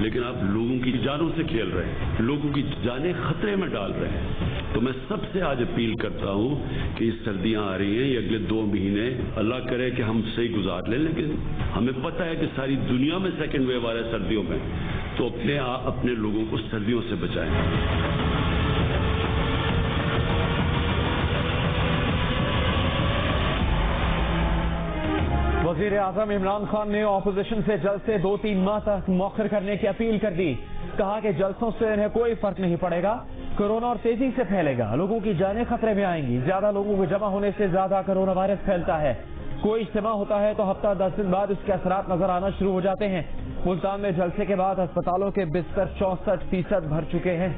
لیکن آپ لوگوں کی جانوں سے کھیل رہے ہیں، لوگوں کی جانیں خطرے میں ڈال رہے ہیں۔ تو میں سب سے آج اپیل کرتا ہوں کہ یہ سردیاں آ رہی ہیں، یہ اگلے 2 مہینے اللہ کرے کہ ہم صحیح گزار لیں، لیکن ہمیں پتہ ہے کہ ساری دنیا میں سیکنڈ ویو آ رہا ہے سردیوں میں، تو اپنے لوگوں کو سردیوں سے بچائیں۔ وزیر اعظم عمران خان نے اپوزیشن سے جلسے 2-3 ماہ تک مؤخر کرنے کی اپیل کر دی۔ کہا کہ جلسوں سے انہیں کوئی فرق نہیں پڑے گا، کورونا اور تیزی سے پھیلے گا، لوگوں کی جانیں خطرے میں آئیں گی، زیادہ لوگوں کے جمع ہونے سے زیادہ کورونا وائرس پھیلتا ہے، کوئی اجتماع ہوتا ہے تو ہفتہ 10 دن بعد اس کے اثرات نظر آنا شروع ہو جاتے ہیں۔ ملتان میں جلسے کے بعد ہسپتالوں کے بستر 64% بھر چکے ہیں۔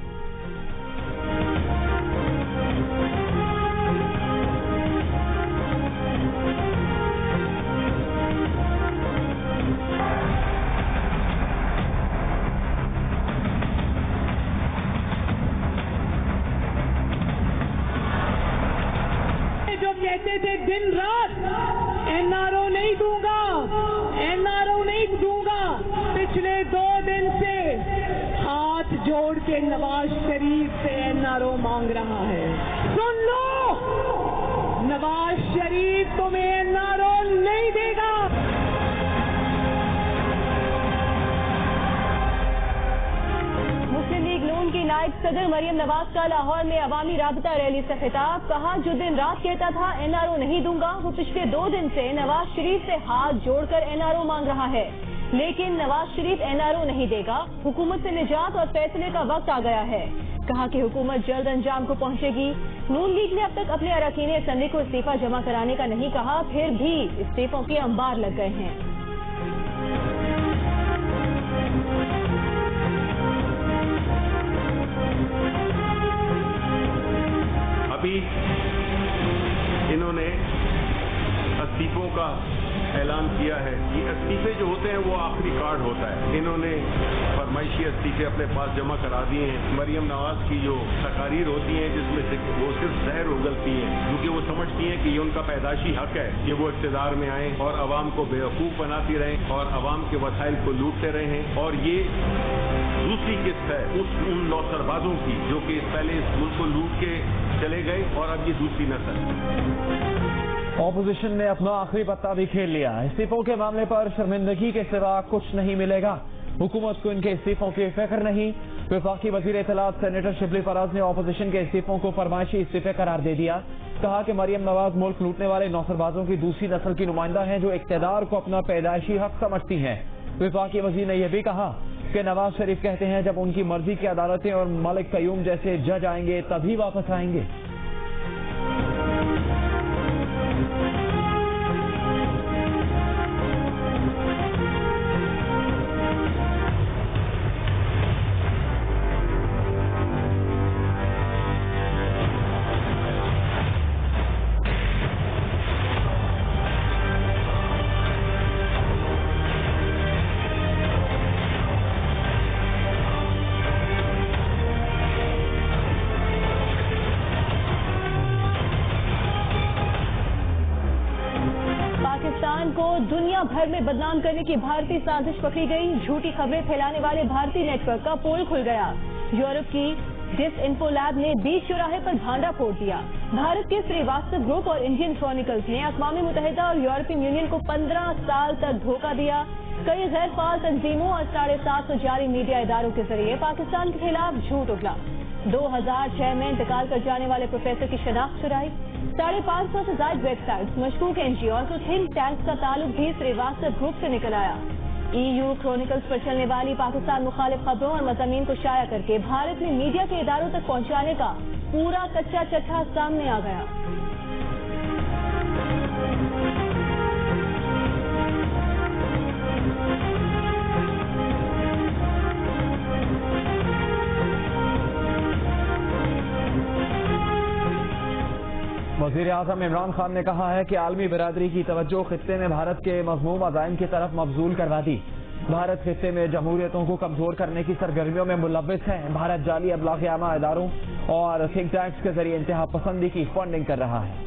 کہتے تھے دن رات این آر او نہیں دوں گا، این آر او نہیں دوں گا، پچھلے 2 دن سے ہاتھ جوڑ کے نواز شریف سے این آر او مانگ رہا ہے۔ سن لو، نواز شریف تمہیں این آر او نہیں دے گا۔ مسلم لیگ نون کی نائب صدر مریم نواز کا لاہور میں عوامی رابطہ ریلی سے خطاب، کہا جو دن رات کہتا تھا این آر او نہیں دوں گا، وہ پچھلے 2 دن سے نواز شریف سے ہاتھ جوڑ کر این آر او مانگ رہا ہے، لیکن Nawaz Sharif N R O نہیں دے گا، حکومت سے نجات اور فیصلے کا وقت آ گیا ہے۔ کہا کہ حکومت جلد انجام کو پہنچے گی۔ نون لیگ نے اب تک اپنے اراکین اسمبلی کو استعفیٰ جمع کرانے کا نہیں کہا، پھر بھی استعفوں کے انبار لگ گئے ہیں۔ ابھی انہوں نے استعفوں کا اعلان کیا ہے۔ یہ استعفے جو ہوتے ہیں وہ آخری کارڈ ہوتا ہے۔ انہوں نے فرمائشی استعفے اپنے پاس جمع کرا دیے ہیں۔ مریم نواز کی جو تقاریر ہوتی ہیں جس میں سے وہ صرف زہر اگلتی ہیں، کیونکہ وہ سمجھتی ہیں کہ یہ ان کا پیدائشی حق ہے کہ وہ اقتدار میں آئیں اور عوام کو بیوقوف بناتی رہیں اور عوام کے وسائل کو لوٹتے رہیں، اور یہ دوسری قسط ہے ان 9 سربازوں کی جو کہ پہلے اس ملک کو لوٹ کے چلے گئے، اور اب یہ دوسری نسل۔ اپوزیشن نے اپنا آخری پتہ بھی کھیل لیا۔ استعفوں کے معاملے پر شرمندگی کے سوا کچھ نہیں ملے گا، حکومت کو ان کے استعفوں کی فکر نہیں۔ وفاقی وزیر اطلاعات سینیٹر شبلی فراز نے اپوزیشن کے استعفوں کو فرمائشی استعفے قرار دے دیا۔ کہا کہ مریم نواز ملک لوٹنے والے 9 سربازوں کی دوسری نسل کی نمائندہ ہیں جو اقتدار کو اپنا پیدائشی حق سمجھتی ہیں۔ وفاقی وزیر نے یہ بھی کہا کہ نواز شریف کہتے ہیں جب ان کی مرضی کی عدالتیں اور ملک قیوم جیسے جج آئیں گے تبھی واپس آئیں گے۔ پاکستان کو دنیا بھر میں بدنام کرنے کی بھارتی سازش پکڑی گئی، جھوٹی خبریں پھیلانے والے بھارتی نیٹ ورک کا پول کھل گیا۔ یورپ کی ڈس انفو لیب نے 20 چوراہے پر بھانڈا پھوڑ دیا۔ بھارت کے سریواستو گروپ اور انڈین کرونیکلز نے اقوام متحدہ اور یورپی یونین کو 15 سال تک دھوکہ دیا۔ کئی غیر فعال تنظیموں اور 750 جاری میڈیا اداروں کے ذریعے پاکستان کے خلاف جھوٹ اگلا۔ 2006 میں انتقال کر جانے والے پروفیسر کی شناخت کرائی۔ 550 سے زائد ویب سائٹس، مشکوک این جی اوز اور تھنک ٹینکس کا تعلق بھی سریواستو گروپ سے نکل آیا۔ ای یو کرونیکلز پر چلنے والی پاکستان مخالف خبروں اور مضامین کو شائع کر کے بھارت میں میڈیا کے اداروں تک پہنچانے کا پورا کچا چٹھا سامنے آ گیا۔ وزیر اعظم عمران خان نے کہا ہے کہ عالمی برادری کی توجہ خطے میں بھارت کے مذموم عزائم کی طرف مبذول کروا دی۔ بھارت خطے میں جمہوریتوں کو کمزور کرنے کی سرگرمیوں میں ملوث ہے۔ بھارت جعلی ابلاغ عامہ اداروں اور تھنک ٹینکس کے ذریعے انتہا پسندی کی فنڈنگ کر رہا ہے۔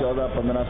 14, 15,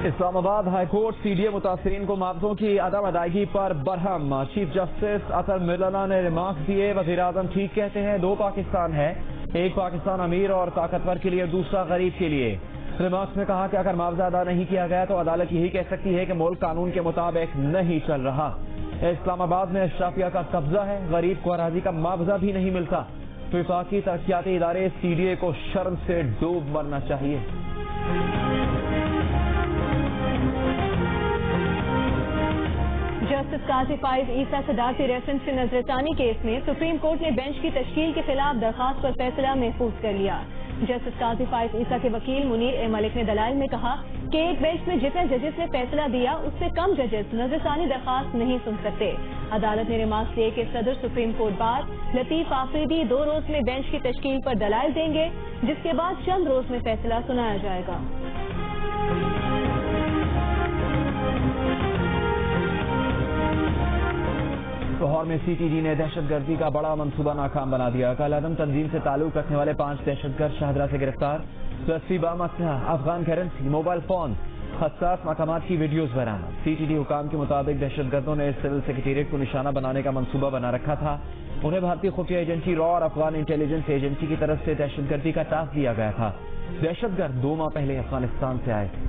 اسلام آباد ہائی کورٹ CDA متاثرین کو معاوضوں کی عدم ادائیگی پر برہم. چیف جسٹس اطہر ملانہ نے ریمارکس دیے. وزیر اعظم ٹھیک کہتے ہیں 2 پاکستان ہے، ایک پاکستان امیر اور طاقتور کے لیے، دوسرا غریب کے لیے. ریمارکس میں کہا کہ اگر معاوضہ ادا نہیں کیا گیا تو عدالت یہی کہہ سکتی ہے کہ ملک قانون کے مطابق نہیں چل رہا. اسلام آباد میں اشرافیہ کا قبضہ ہے، غریب کو اراضی کا معاوضہ بھی نہیں ملتا. وفاقی ترقیاتی ادارے CDA کو شرم سے ڈوب مرنا چاہیے. جسٹس قاضی فائز عیسیٰ صدارتی ریفرنس سے نظر ثانی کیس میں سپریم کورٹ نے بینچ کی تشکیل کے خلاف درخواست پر فیصلہ محفوظ کر لیا. جسٹس قاضی فائز عیسیٰ کے وکیل منیر ملک نے دلائل میں کہا کہ ایک بینچ میں جتنے ججز نے فیصلہ دیا اس سے کم ججز نظر ثانی درخواست نہیں سن سکتے. عدالت نے ریمارکس دیے کہ صدر سپریم کورٹ بار لطیف آفریدی 2 روز میں بینچ کی تشکیل پر دلائل دیں گے، جس کے بعد چند روز میں فیصلہ سنایا جائے گا. لاہور میں CTG نے دہشت گردی کا بڑا منصوبہ ناکام بنا دیا. کل عدم تنظیم سے تعلق رکھنے والے 5 دہشت گرد شاہدرہ سے گرفتار. 10 بام اسلحہ، افغان کرنسی، موبائل فون، حساس مقامات کی ویڈیوز برآمد. CTG حکام کے مطابق دہشت گردوں نے سول سیکریٹریٹ کو نشانہ بنانے کا منصوبہ بنا رکھا تھا. انہیں بھارتی خفیہ ایجنسی را اور افغان انٹیلیجنس ایجنسی کی طرف سے دہشت گردی کا ٹاسک دیا گیا تھا. دہشت گرد 2 ماہ پہلے افغانستان سے آئے تھے.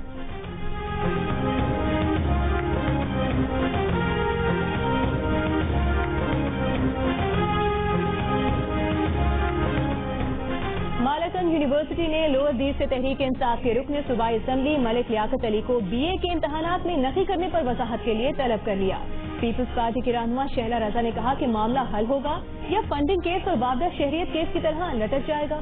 مالٹن یونیورسٹی نے لوور دیر سے تحریک انصاف کے رکن صوبائی اسمبلی ملک لیاقت علی کو BA کے امتحانات میں نفی کرنے پر وضاحت کے لیے طلب کر لیا. پیپلز پارٹی کی رہنما شہلا رضا نے کہا کہ معاملہ حل ہوگا یا فنڈنگ کیس اور وابدہ شہریت کیس کی طرح لٹک جائے گا.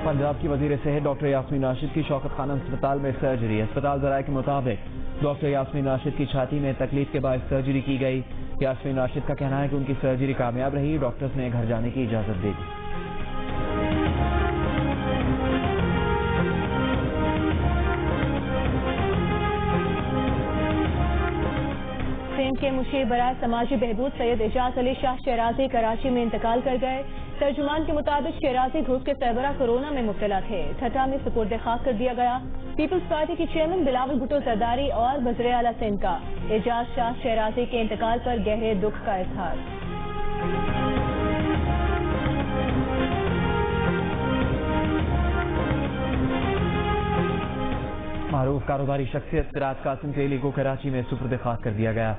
پنجاب کی وزیر صحت ڈاکٹر یاسمین راشد کی شوکت خانم اسپتال میں سرجری. اسپتال ذرائع کے مطابق ڈاکٹر یاسمین راشد کی چھاتی میں تکلیف کے باعث سرجری کی گئی. یاسمین راشد کا کہنا ہے کہ ان کی سرجری کامیاب رہی. ڈاکٹرز نے گھر جانے کی اجازت دے دی. سندھ کے مشیر برائے سماجی بہبود سید اعجاز علی شاہ شیرازی کراچی میں انتقال کر گئے. ترجمان کے مطابق شیرازی گروپ کے سربراہ کورونا میں مبتلا تھے. ٹھٹھا میں سپرد خاک کر دیا گیا. پیپلز پارٹی کی چیئرمین بلاول بھٹو زرداری اور وزیر اعلیٰ سندھ کا اعجاز شاہ شیرازی کے انتقال پر گہرے دکھ کا اظہار. معروف کاروباری شخصیت سراج قاسم تیلی کو کراچی میں سپرد خاک کر دیا گیا.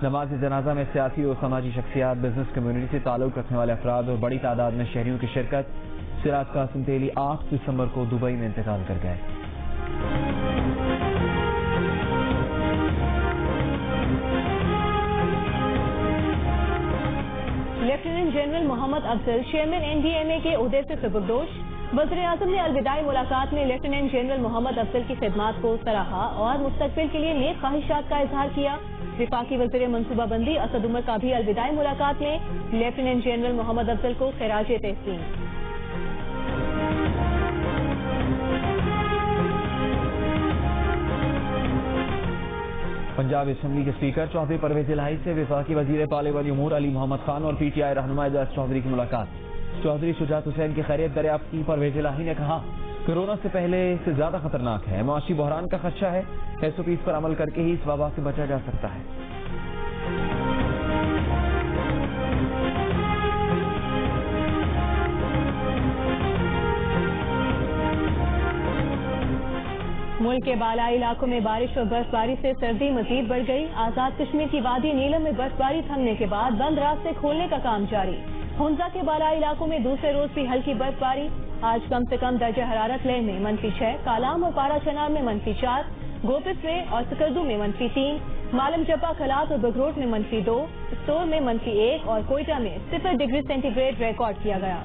نماز جنازہ میں سیاسی اور سماجی شخصیات، بزنس کمیونٹی سے تعلق رکھنے والے افراد اور بڑی تعداد میں شہریوں کی شرکت. سراج قاسم تیلی 8 دسمبر کو دبئی میں انتقال کر گئے. لیفٹیننٹ جنرل محمد افضل چیئرمین NDMA کے عہدے سے سبکدوش. وزیر اعظم نے الوداعی ملاقات میں لیفٹیننٹ جنرل محمد افضل کی خدمات کو سراہا اور مستقبل کے لیے نیک خواہشات کا اظہار کیا. وفاقی وزیر منصوبہ بندی اسد عمر کا بھی الوداعی ملاقات میں لیفٹیننٹ جنرل محمد افضل کو خراج تحسین. پنجاب اسمبلی کے اسپیکر چودھری پرویز الہی سے وفاقی وزیر پارلیمانی امور علی محمد خان اور PTI رہنما اعجاز چودھری کی ملاقات. چودھری شجاعت حسین کی خیریت دریافت کی. پرویز الہی نے کہا کورونا سے پہلے سے زیادہ خطرناک ہے، معاشی بحران کا خدشہ ہے، SOPs پر عمل کر کے ہی اس وبا سے بچا جا سکتا ہے. ملک کے بالائی علاقوں میں بارش اور برف باری سے سردی مزید بڑھ گئی. آزاد کشمیر کی وادی نیلم میں برف باری تھمنے کے بعد بند راستے کھولنے کا کام جاری. ہنزا کے بالائی علاقوں میں دوسرے روز بھی ہلکی برف باری. آج کم سے کم درجہ حرارت لیہ میں -6، کالام اور پارا چنار میں -4، گوپس میں اور سکردو میں -3، مالم جبا کھلات اور بگروٹ میں -2، اسٹور میں -1 اور کوئٹہ میں 0 ڈگری سینٹی گریڈ ریکارڈ کیا گیا.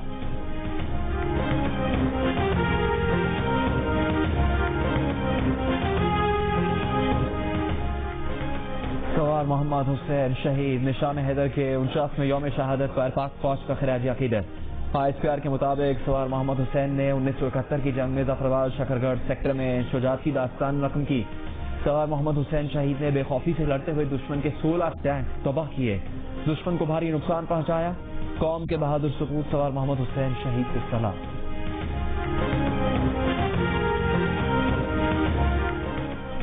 سوار محمد حسین شہید. نشان حیدر کے 49ویں یوم شہادت پر پاک فوج کا خراج عقیدت. ISPR کے مطابق سوار محمد حسین نے 1971 کی جنگ میں ظفرآباد شکرگڑھ سیکٹر میں شجاعت کی داستان رقم کی. سوار محمد حسین شہید نے بے خوفی سے لڑتے ہوئے دشمن کے 16 ٹینک تباہ کیے، دشمن کو بھاری نقصان پہنچایا. قوم کے بہادر سپوت سوار محمد حسین شہید سے سلام۔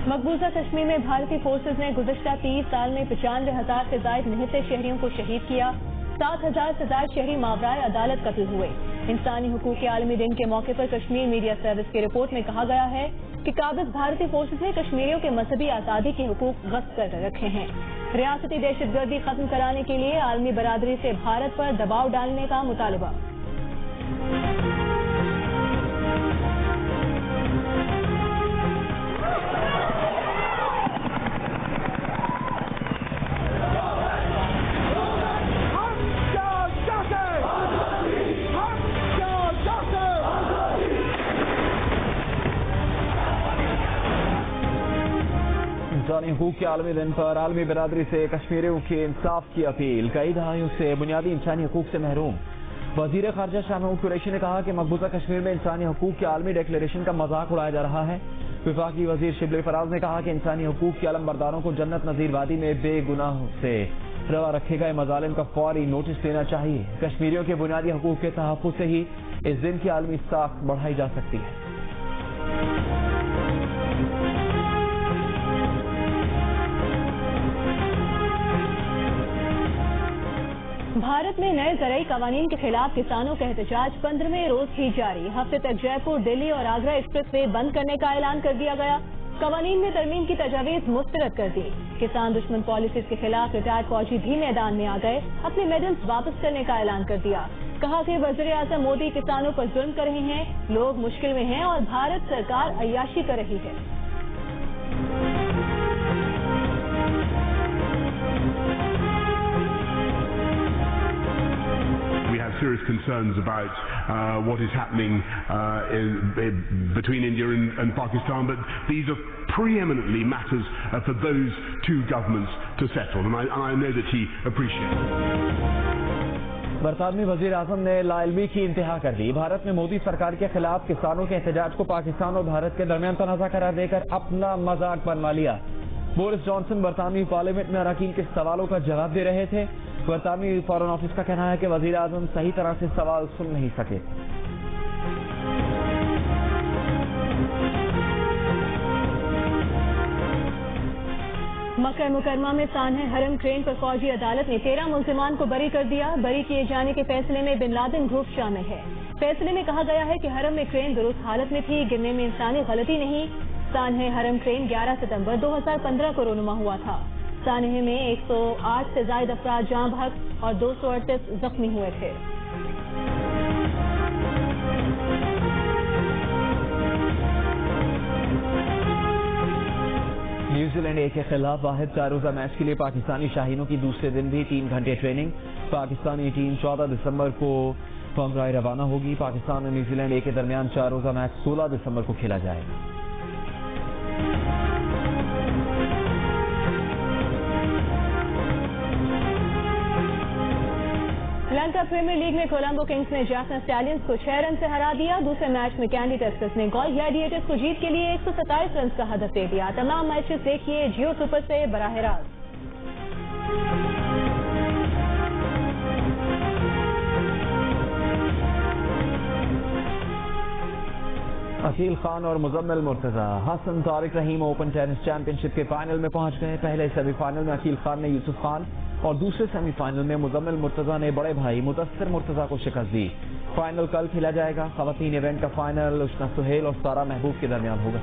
مقبوضہ کشمیر میں بھارتی فورسز نے گزشتہ 30 سال میں 95,000 سے زائد نہتے شہریوں کو شہید کیا، 7,000 سے زائد شہری ماورائے عدالت قتل ہوئے۔ انسانی حقوق کے عالمی دن کے موقع پر کشمیر میڈیا سروس کی رپورٹ میں کہا گیا ہے کہ قابض بھارتی فورسز نے کشمیریوں کے مذہبی آزادی کے حقوق غصب کر رکھے ہیں۔ ریاستی دہشت گردی ختم کرانے کے لیے عالمی برادری سے بھارت پر دباؤ ڈالنے کا مطالبہ۔ انسانی حقوق کے عالمی دن پر عالمی برادری سے کشمیریوں کے انصاف کی اپیل۔ کئی دہائیوں سے بنیادی انسانی حقوق سے محروم وزیر خارجہ شاہ محمود قریشی نے کہا کہ مقبوضہ کشمیر میں انسانی حقوق کے عالمی ڈکلیریشن کا مذاق اڑایا جا رہا ہے۔ وفاقی وزیر شبلی فراز نے کہا کہ انسانی حقوق کے علم برداروں کو جنت نظیر وادی میں بے گناہوں سے روا رکھے گئے مظالم کا فوری نوٹس لینا چاہیے۔ کشمیریوں کے بنیادی حقوق کے تحفظ سے ہی اس دن کی عالمی ساخت بڑھائی جا سکتی ہے۔ بھارت میں نئے زرعی قوانین کے خلاف کسانوں کا احتجاج 15ویں روز بھی جاری۔ ہفتے تک جے پور، دلی اور آگرہ ایکسپریس وے بند کرنے کا اعلان کر دیا گیا۔ قوانین میں ترمیم کی تجاویز مسترد کر دی۔ کسان دشمن پالیسیز کے خلاف ریٹائرڈ فوجی بھی میدان میں آ گئے، اپنے میڈلز واپس کرنے کا اعلان کر دیا۔ کہا کہ وزیر اعظم مودی کسانوں پر ظلم کر رہے ہیں، لوگ مشکل میں ہیں اور بھارت سرکار عیاشی کر رہی ہے۔ Serious concerns about what is happening between India and Pakistan, but these are preeminently matters for those two governments to settle, and I know that he appreciates it. برطانوی وزیر اعظم نے لا علمی کی انتہا کر دی۔ بھارت میں مودی سرکار کے خلاف کسانوں کے احتجاج کو پاکستان اور بھارت کے درمیان تنازع قرار دے کر اپنا مذاق بنوا لیا۔ بورس جانسن برطانوی پارلیمنٹ میں اراکین کے سوالوں کا جواب دے رہے تھے۔ برطانوی فارن آفس کا کہنا ہے کہ وزیر اعظم صحیح طرح سے سوال سن نہیں سکے۔ مکہ مکرمہ میں سانحہ حرم کرین پر فوجی عدالت نے 13 ملزمان کو بری کر دیا۔ بری کیے جانے کے فیصلے میں بن لادن گروپ شامل ہے۔ فیصلے میں کہا گیا ہے کہ حرم میں کرین درست حالت میں تھی، گرنے میں انسانی غلطی نہیں۔ سانحہ حرم کرین 11 ستمبر 2015 کو رونما ہوا تھا۔ سانحہ میں 108 سے زائد افراد جاں بحق اور 238 زخمی ہوئے تھے۔ نیوزی لینڈ اے کے خلاف واحد 4 روزہ میچ کے لیے پاکستانی شاہینوں کی دوسرے دن بھی 3 گھنٹے ٹریننگ۔ پاکستانی ٹیم 14 دسمبر کو پنگرائے روانہ ہوگی۔ پاکستان اور نیوزی لینڈ اے کے درمیان 4 روزہ میچ 16 دسمبر کو کھیلا جائے گا۔ لنکا پریمیئر لیگ میں کولمبو کنگز نے جیفنا اسٹیلینز کو 6 رن سے ہرا دیا۔ دوسرے میچ میں کینڈی ٹسکرز نے گول گلیڈیٹرز کو جیت کے لیے 127 رنز کا ہدف دے دیا۔ تمام میچز دیکھیے جیو سپر سے براہ راست۔ عقیل خان اور مزمل مرتضی حسن طارق رحیم اوپن ٹینس چیمپئن شپ کے فائنل میں پہنچ گئے۔ پہلے سیمی فائنل میں عقیل خان نے یوسف خان اور دوسرے سیمی فائنل میں مزمل مرتضی نے بڑے بھائی مدثر مرتضی کو شکست دی۔ فائنل کل کھیلا جائے گا۔ خواتین ایونٹ کا فائنل اشنا سہیل اور سارا محبوب کے درمیان ہوگا۔